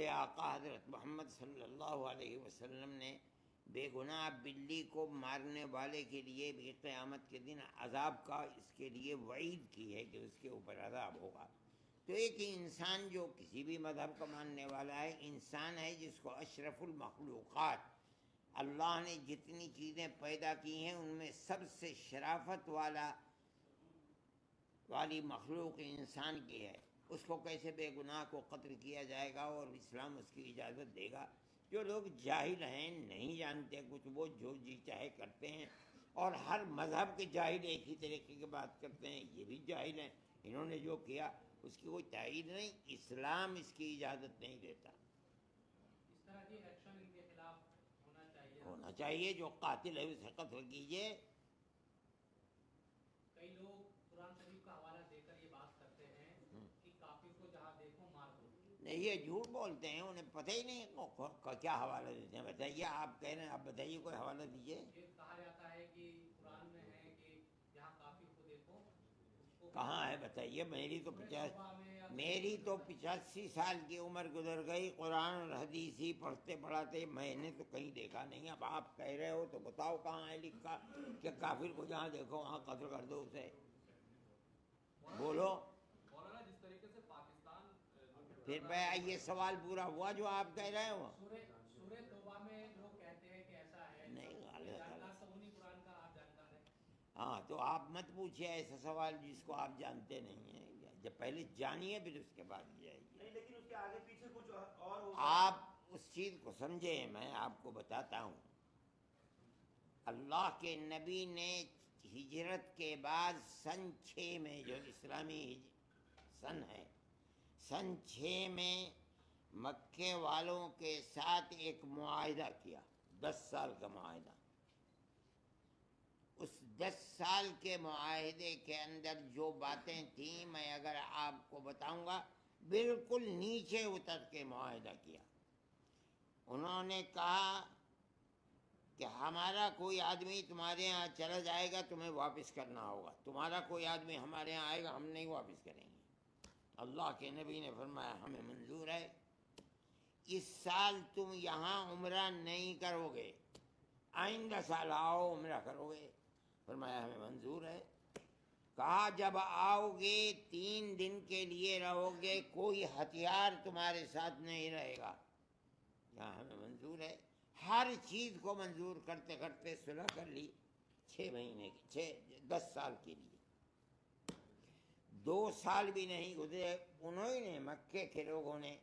آقا حضرت محمد صلی اللہ علیہ وسلم نے بے گناہ بلی کو مارنے والے کے لیے بھی قیامت کے دن عذاب کا اس کے لیے وعید کی ہے کہ اس کے اوپر عذاب ہوگا۔ تو ایک انسان جو کسی بھی مذہب کا ماننے والا ہے، انسان ہے جس کو اشرف المخلوقات، اللہ نے جتنی چیزیں پیدا کی ہیں ان میں سب سے شرافت والی مخلوق انسان کی ہے، اس کو کیسے بے گناہ کو قتل کیا جائے گا اور اسلام اس کی اجازت دے گا؟ جو لوگ جاہل ہیں، نہیں جانتے کچھ، وہ جو جی چاہے کرتے ہیں، اور ہر مذہب کے جاہل ایک ہی طریقے کی بات کرتے ہیں، یہ بھی جاہل ہیں، انہوں نے جو کیا اس کی کوئی تائید نہیں، اسلام اس کی اجازت نہیں دیتا۔ اس طرح کی ایکشن ان کے خلاف ہونا چاہیے، جو قاتل ہے اسے قتل کیجیے۔ کئی لوگ قرآن شریف کا حوالہ دے کر یہ بات کرتے ہیں کہ کافر کو جہاں دیکھو مار دو۔ نہیں، یہ جھوٹ بولتے ہیں، انہیں پتہ ہی نہیں کیا حوالہ دیتے ہیں۔ بتائیے، آپ کہہ رہے ہیں، آپ بتائیے کوئی حوالہ دیجیے۔ یہ کہا جاتا ہے کہ قرآن میں ہے کہ جہاں کافر کو دیکھو اس کو کہاں ہے بتائیے؟ میری تو 85 سال کی عمر گزر گئی، قرآن اور حدیث ہی پڑھتے پڑھاتے میں نے تو کہیں دیکھا نہیں۔ اب آپ کہہ رہے ہو تو بتاؤ کہاں ہے لکھا کہ کافر کو جہاں دیکھو وہاں قتل کر دو اسے؟ بولو۔ مولانا جس طریقے سے پاکستان پھر یہ سوال پورا ہوا جو آپ کہہ رہے ہو؟ سورہ توبہ میں لوگ کہتے ہیں کہ ایسا ہے، نہیں، جانکار تو انہی قرآن کا، آپ جانکار ہیں۔ ہاں، تو آپ مت پوچھیے ایسا سوال جس کو آپ جانتے نہیں ہیں، جب پہلے جانیے پھر اس کے بعد جائیے۔ نہیں، لیکن اس کے آگے پیچھے کچھ اور ہو۔ آپ اس چیز کو سمجھیں، میں آپ کو بتاتا ہوں۔ اللہ کے نبی نے ہجرت کے بعد سن 6 میں، جو اسلامی سن ہے، سن 6 میں مکے والوں کے ساتھ ایک معاہدہ کیا، 10 سال کا معاہدہ۔ اس 10 سال کے معاہدے کے اندر جو باتیں تھیں میں اگر آپ کو بتاؤں گا، بالکل نیچے اتر کے معاہدہ کیا۔ انہوں نے کہا کہ ہمارا کوئی آدمی تمہارے ہاں چلا جائے گا تمہیں واپس کرنا ہوگا، تمہارا کوئی آدمی ہمارے ہاں آئے گا ہم نہیں واپس کریں گے۔ اللہ کے نبی نے فرمایا ہمیں منظور ہے، اس سال تم یہاں عمرہ نہیں کرو گے، آئندہ سال آؤ عمرہ کرو گے۔ فرمایا ہمیں منظور ہے۔ کہا جب آؤ گے 3 دن کے لیے رہو گے، کوئی ہتھیار تمہارے ساتھ نہیں رہے گا، کیا ہمیں منظور ہے؟ ہر چیز کو منظور کرتے کرتے صلح کر لی 6 مہینے کی، 10 سال کے لیے۔ 2 سال بھی نہیں گزرے، انہوں نے مکے کے لوگوں نے